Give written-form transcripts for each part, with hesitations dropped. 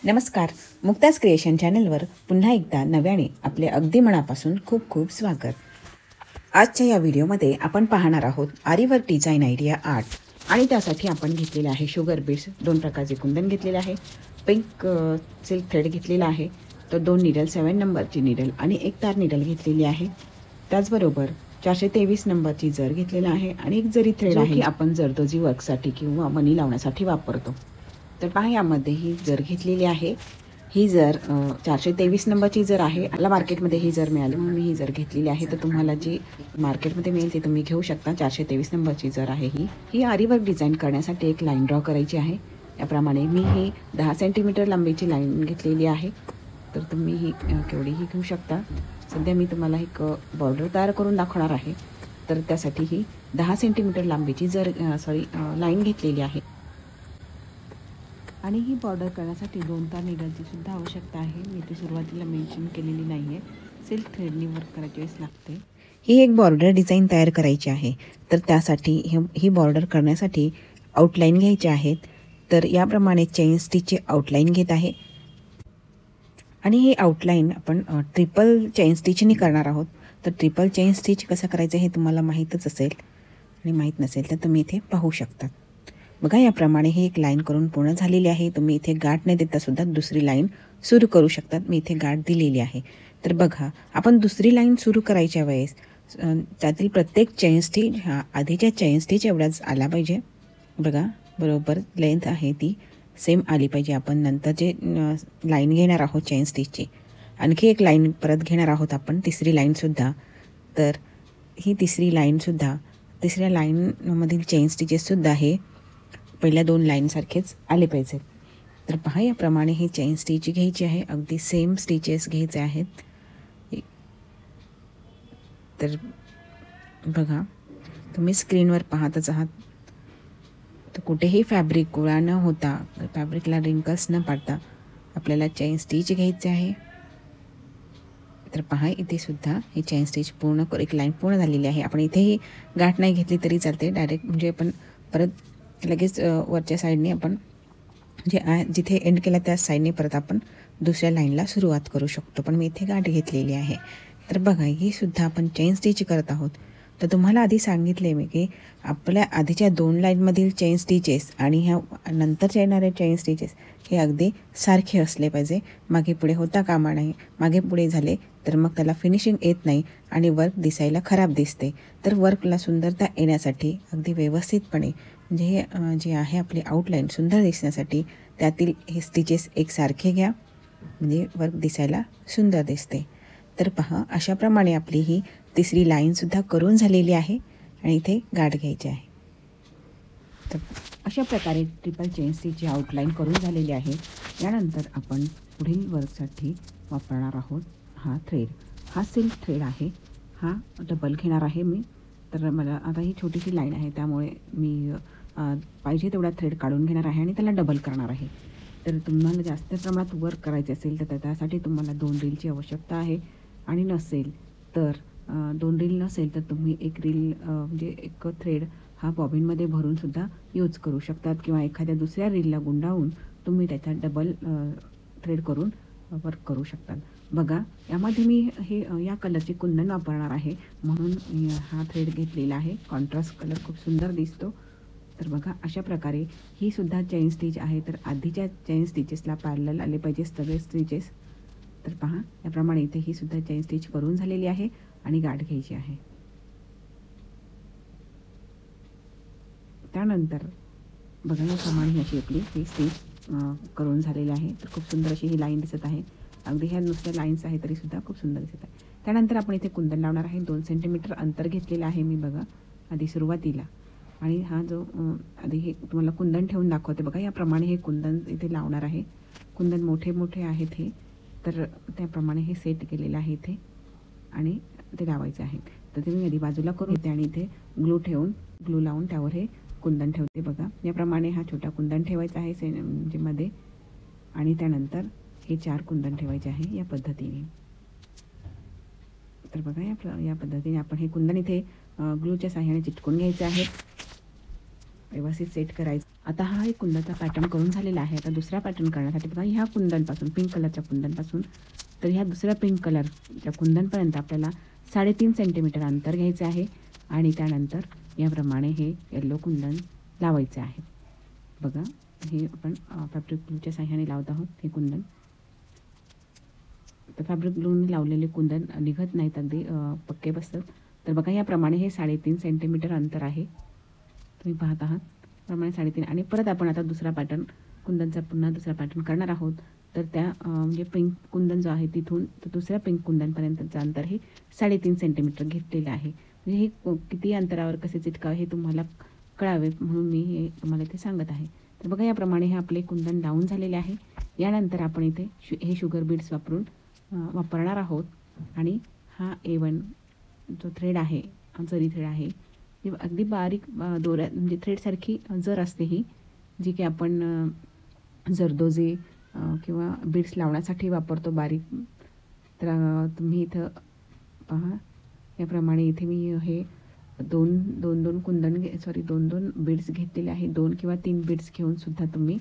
नमस्कार. मुक्ताज क्रिएशन चॅनलवर पुन्हा एकदा नव्याने आपले अगदी मनापासून खूप खूप स्वागत. आजच्या या व्हिडिओमध्ये आपण पाहणार आहोत आरीवर्क डिझाईन आयडिया 8 आणि त्यासाठी आपण घेतलेले आहे शुगर बीड्स, 2 प्रकारचे कुंदन घेतलेले आहे, पिंक सिल्क थ्रेड घेतलेला आहे, तर 2 निडल 7 नंबरची निडल आणि 1 तार निडल घेतलेली आहे. त्याचबरोबर 423 नंबरची जर घेतलेला आहे आणि एक जरी थ्रेड आहे की आपण जरदोजी वर्कसाठी किंवा मणी लावण्यासाठी वापरतो. तर पहा यामध्ये ही जर घेतलेली आहे. ही जर 423 नंबरची जर आहे. मला मार्केटमध्ये ही जर मिळाली म्हणून मी ही जर घेतलेली आहे. तर तुम्हाला जी मार्केटमध्ये मिळेल ती तुम्ही घेऊ शकता. 423 नंबरची जर आहे ही आरीवर्क डिझाईन करण्यासाठी एक लाईन ड्रॉ करायची आहे. याप्रमाणे मी ही 10 सेंटीमीटर लांबीची लाईन घेतलेली आहे. तर तुम्ही ही केवढीही घेऊ शकता. सध्या मी तुम्हाला एक बॉर्डर तयार करून दाखवणार आहे. तर त्यासाठी ही 10 सेंटीमीटर लांबीची जर लाईन घेतलेली आहे. आणि ही बॉर्डर करण्यासाठी 2 तार निडलची सुद्धा आवश्यकता आहे. मी ती सुरुवातीला मेन्शन केलेली नाही आहे. सिल्क थ्रेडनी वर्क करायची वेळेस लागते. ही एक बॉर्डर डिझाईन तयार करायची आहे. तर त्यासाठी ही बॉर्डर करण्यासाठी आउटलाईन घ्यायची आहेत. तर याप्रमाणे चेन स्टिचचे आउटलाईन घेत आहे आणि ही आउटलाईन आपण ट्रिपल चेन स्टिचनी करणार आहोत. तर ट्रिपल चेन स्टिच कसं करायचं हे तुम्हाला माहीतच असेल आणि माहीत नसेल तर तुम्ही इथे पाहू शकता. बघा याप्रमाणे ही एक लाईन करून पूर्ण झालेली आहे. तुम्ही इथे गाठ न देता सुद्धा दुसरी लाईन सुरू करू शकतात. मी इथे गाठ दिलेली आहे. तर बघा आपण दुसरी लाईन सुरू करायच्या वेळेस त्यातील प्रत्येक चेन स्टिच हा आधीच्या चेन स्टिच एवढाच आला पाहिजे. बघा बरोबर लेंथ आहे ती सेम आली पाहिजे. आपण नंतर जे लाईन घेणार आहोत चेन स्टिचची आणखी एक लाईन परत घेणार आहोत आपण तिसरी लाईनसुद्धा. तर ही तिसरी लाईनसुद्धा तिसऱ्या लाईनमधील चेन स्टिचेससुद्धा हे पहिल्या 2 लाईनसारखेच आले पाहिजेत. तर पहा याप्रमाणे ही चेन स्टिच घ्यायची आहे. अगदी सेम स्टिचेस घ्यायचे आहेत. तर बघा तुम्ही स्क्रीनवर पाहतच आहात. तर कुठेही फॅब्रिक गोळा न होता फॅब्रिकला रिंकल्स न पाडता आपल्याला चेन स्टिच घ्यायचे आहे. तर पहा इथे सुद्धा ही चेन स्टिच पूर्ण एक लाईन पूर्ण झालेली आहे. आपण इथेही गाठ नाही घेतली तरी चालते. डायरेक्ट म्हणजे आपण परत लगेच वरच्या साईडने आपण जिथे एंड केला त्या साईडने परत आपण दुसऱ्या लाईनला सुरुवात करू शकतो. पण मी इथे गाठ घेतलेली आहे. तर बघा ही सुद्धा आपण चेन स्टिच करत आहोत. तर तुम्हाला आधी सांगितले मी की आपल्या आधीच्या 2 लाईनमधील चेन स्टिचेस आणि ह्या नंतरच्या येणारे चेन स्टिचेस हे अगदी सारखे असले पाहिजे. मागे पुढे होता कामा नाही. मागे पुढे झाले तर मग त्याला फिनिशिंग येत नाही आणि वर्क दिसायला खराब दिसते. तर वर्कला सुंदरता येण्यासाठी अगदी व्यवस्थितपणे म्हणजे हे जे आहे आपली आउटलाईन सुंदर दिसण्यासाठी त्यातील हे स्टिचेस एकसारखे घ्या म्हणजे वर्क दिसायला सुंदर दिसते. तर पहा अशाप्रमाणे आपली ही तिसरी लाईनसुद्धा करून झालेली आहे आणि इथे गाठ घ्यायची आहे. तर अशा प्रकारे ट्रिपल चेन स्टिचची आउटलाईन करून झालेली आहे. यानंतर आपण पुढील वर्कसाठी वापरणार आहोत हा थ्रेड. हा सिल्क थ्रेड आहे. हा डबल घेणार आहे मी. तर मला आता ही छोटीशी लाईन आहे त्यामुळे मी पाहिजे तेवढा थ्रेड काढून घेणार आहे आणि त्याला डबल करणार आहे. तर तुम्हाला जास्त प्रमाणात वर्क करायचे असेल तर त्यासाठी तुम्हाला 2 रीलची आवश्यकता आहे आणि नसेल तर 2 रील नसेल तर तुम्ही एक रील म्हणजे एक थ्रेड हा बॉबिनमध्ये भरून सुद्धा यूज करू शकतात किंवा एखाद्या दुसऱ्या रीलला गुंडाळून तुम्ही त्याचा डबल थ्रेड करून वर्क करू शकतात. बघा यामध्ये मी हे या कलरचे कुंदन वापरणार आहे म्हणून हा थ्रेड घेतलेला आहे. कॉन्ट्रास्ट कलर खूप सुंदर दिसतो. तर बघा अशा प्रकारे ही सुद्धा चेन स्टिच आहे. तर आधीच्या चेन स्टिचेसला पॅरलल आले पाहिजे सगळे स्टिचेस. तर पहा याप्रमाणे इथे ही सुद्धा चेन स्टिच करून झालेली आहे आणि गाठ घ्यायची आहे. त्यानंतर बघा याप्रमाणे अशी आपली ही स्टिच करून झालेली आहे. तर खूप सुंदर अशी ही लाईन दिसत आहे. अगदी ह्या नुसत्या लाईन्स आहे तरीसुद्धा खूप सुंदर दिसत आहे. त्यानंतर आपण इथे कुंदन लावणार आहे. 2 सेंटीमीटर अंतर घेतलेलं आहे मी बघा आधी सुरुवातीला. आणि हा जो आधी हे तुम्हाला कुंदन ठेवून दाखवते बघा याप्रमाणे हे कुंदन इथे लावणार आहे. कुंदन मोठे मोठे आहेत हे. तर त्याप्रमाणे हे सेट केलेलं आहे इथे आणि ते लावायचे आहे. तर ते मी आधी बाजूला करून घेते आणि इथे ग्लू लावून त्यावर हे कुंदन ठेवते. बघा याप्रमाणे हा छोटा कुंदन ठेवायचा आहे म्हणजे मध्ये आणि त्यानंतर हे 4 कुंदन ठेवायचे आहे या पद्धतीने. तर बघा या पद्धतीने आपण हे कुंदन इथे ग्लूच्या साहाय्याने चिटकून घ्यायचे आहे. व्यवस्थित सेट करायचं. आता हा एक कुंदनचा पॅटर्न करून झालेला आहे. आता दुसरा पॅटर्न करण्यासाठी बघा ह्या कुंदनपासून पिंक कलरच्या कुंदनपासून तर ह्या दुसऱ्या पिंक कलरच्या कुंदनपर्यंत आपल्याला 3.5 सेंटीमीटर अंतर घ्यायचे आहे आणि त्यानंतर याप्रमाणे हे येलो कुंदन लावायचे आहे. बघा हे आपण फॅब्रिक ग्लूच्या साह्याने लावत आहोत हे कुंदन. तर फॅब्रिक ग्लूने लावलेले कुंदन निघत नाहीत, अगदी पक्के बसतात. तर बघा याप्रमाणे हे 3.5 सेंटीमीटर अंतर आहे, तुम्ही पाहत आहात प्रमाणे 3.5. आणि परत आपण आता दुसरा पॅटर्न कुंदनचा पुन्हा दुसरा पॅटर्न करणार आहोत. तर त्या म्हणजे पिंक कुंदन जो आहे तिथून तर दुसऱ्या पिंक कुंदनपर्यंतचं अंतर हे 3.5 सेंटीमीटर घेतलेलं आहे. म्हणजे हे किती अंतरावर कसे चिटकावे हे तुम्हाला कळावे म्हणून मी हे तुम्हाला इथे सांगत आहे. तर बघा याप्रमाणे हे आपले कुंदन लावून झालेले आहे. यानंतर आपण इथे हे शुगर बीड्स वापरणार आहोत. आणि हा A1 जो थ्रेड आहे, जरी थ्रेड आहे, अगदी बारीक दोऱ्या म्हणजे थ्रेडसारखी जर असते ही, जी की आपण जरदोजी किंवा बीड्स लावण्यासाठी वापरतो बारीक. तर तुम्ही इथं पहा याप्रमाणे इथे मी हे दोन कुंदन दोन बीड्स घेतलेले आहे. 2 किंवा 3 बीड्स घेऊन सुद्धा तुम्ही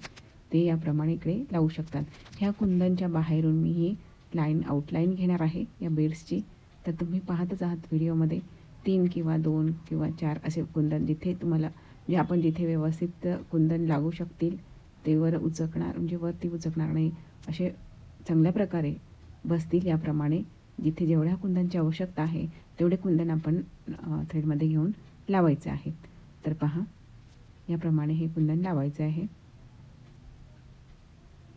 ते याप्रमाणे इकडे लावू शकतात. ह्या कुंदनच्या बाहेरून मी ही आउटलाईन घेणार आहे या बीड्सची. तर तुम्ही पाहतच आहात व्हिडिओमध्ये 3 किंवा 2 किंवा 4 असे कुंदन जिथे तुम्हाला म्हणजे आपण जिथे व्यवस्थित कुंदन लागू शकतील ते म्हणजे वरती उचकणार नाही असे चांगल्या प्रकारे बसतील. याप्रमाणे जिथे जेवढ्या कुंदनची आवश्यकता आहे तेवढे कुंदन आपण थ्रेडमध्ये घेऊन लावायचे आहेत. तर पहा याप्रमाणे हे कुंदन लावायचे आहे.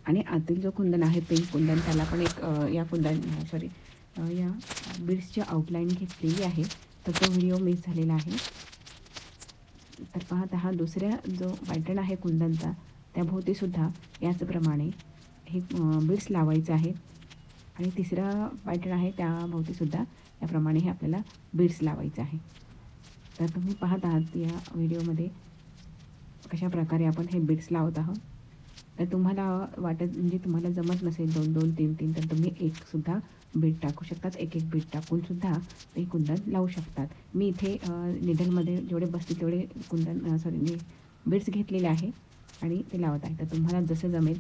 आणि आतील जो कुंदन आहे पिंक कुंदन त्याला पण एक या बीड्सची आउटलाईन घेतलेली आहे. तर तो व्हिडिओ मिस झालेला आहे. तर पाहता हा दुसऱ्या जो पॅटर्न आहे कुंदनचा त्याभोवतीसुद्धा याचप्रमाणे हे बीड्स लावायचे आहेत. आणि तिसरा पॅटर्न आहे त्याभोवतीसुद्धा याप्रमाणे हे आपल्याला बीड्स लावायचे आहे. तर तुम्ही पाहत आहात या व्हिडिओमध्ये कशा प्रकारे आपण हे बीड्स लावत आहोत. तर तुम्हाला म्हणजे तुम्हाला जमत नसेल 2-2, 3-3 तर तुम्ही एकसुद्धा बीड टाकू शकतात. एक बीड टाकूनसुद्धा ते कुंदन लावू शकतात. मी इथे निडलमध्ये जेवढे बसतील तेवढे बीड्स घेतलेले आहे आणि ते लावत आहे. तर तुम्हाला जसं जमेल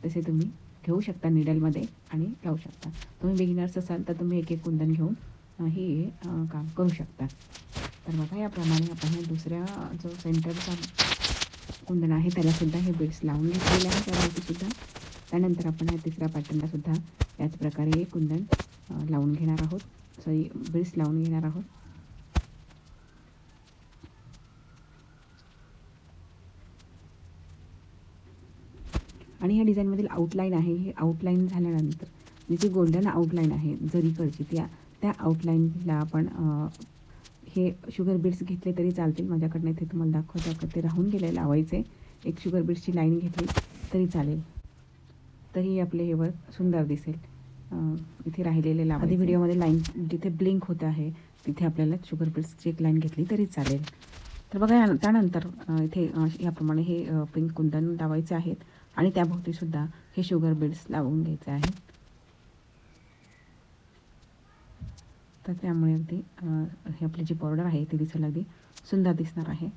तसे तुम्ही घेऊ शकता निडलमध्ये आणि लावू शकता. तुम्ही बिगिनर्स असाल तर तुम्ही एक कुंदन घेऊन हे काम करू शकता. तर बघा याप्रमाणे आपण दुसऱ्या जो सेंटरचा कुंदन आहे त्यालासुद्धा हे बीड्स लावून घेतलेले आहे त्यावरतीसुद्धा. त्यानंतर आपण या तिसऱ्या पॅटर्नलासुद्धा याच प्रकारे हे कुंदन लावून घेणार आहोत, बीड्स लावून घेणार आहोत. आणि ह्या डिझाईनमधील आउटलाईन आहे, हे आउटलाईन झाल्यानंतर जी गोल्डन आउटलाईन आहे जरीकडची त्या आउटलाईनला आपण हे शुगर बीड्स घेतले तरी चालतील. माझ्याकडनं इथे तुम्हाला दाखवता ते राहून गेले लावायचे. एक शुगर बीड्सची लाईन घेतली तरी चालेल, तरी आपले हे वर्क सुंदर दिसेल. इथे राहिलेले आधी व्हिडिओमध्ये लाईन जिथे ब्लिंक होत आहे तिथे आपल्याला शुगर बीड्सची एक लाईन घेतली तरी चालेल. तर बघा त्यानंतर इथे याप्रमाणे हे पिंक कुंदन लावायचे आहेत आणि त्याभोवतीसुद्धा हे शुगर बीड्स लावून घ्यायचे आहेत. तर त्यामुळे अगदी हे आपली जी बॉर्डर आहे ती दिसायला अगदी सुंदर दिसणार आहे.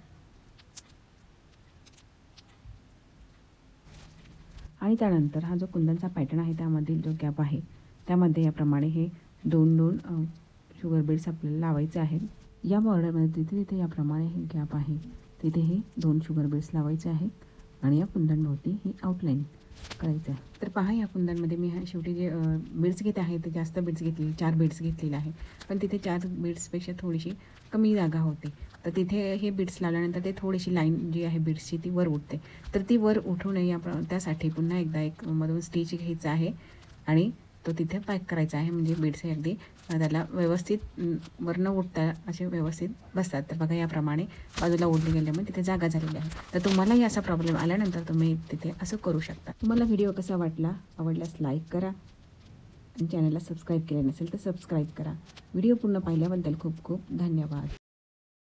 आणि त्यानंतर हा जो कुंदनचा पॅटर्न आहे त्यामधील जो गॅप आहे त्यामध्ये याप्रमाणे हे 2-2 शुगर बीड्स आपल्याला लावायचे आहेत. या बॉर्डरमध्ये तिथे याप्रमाणे हे गॅप आहे तिथे हे 2 शुगर बीड्स लावायचे आहेत आणि या कुंदनभोवती ही आउटलाईन करायचं आहे. तर पहा या कुंदनमध्ये मी शेवटी जे बीड्स घेत आहे ते जास्त बीड्स घेतलेले 4 बीड्स घेतलेले आहे. पण तिथे 4 बीड्सपेक्षा थोडीशी कमी जागा होती. तर तिथे हे बीड्स लावल्यानंतर ते थोडीशी लाईन जी आहे बीड्सची ती वर उठते. तर ती वर उठू नये त्यासाठी पुन्हा एकदा एक मधून स्टिच घ्यायचा आहे आणि तो तिथे पॅक करायचा आहे. म्हणजे बीड्स हे अगदी त्याला व्यवस्थित वर न उठता असे व्यवस्थित बसतात. तर बघा याप्रमाणे बाजूला ओढले गेल्यामुळे तिथे जागा झालेली आहे. तर तुम्हालाही असा प्रॉब्लेम आल्यानंतर तुम्ही तिथे असं करू शकता. तुम्हाला व्हिडिओ कसा वाटला, आवडल्यास लाईक करा आणि चॅनलला सबस्क्राईब केलं नसेल तर सबस्क्राईब करा. व्हिडिओ पूर्ण पाहिल्याबद्दल खूप खूप धन्यवाद.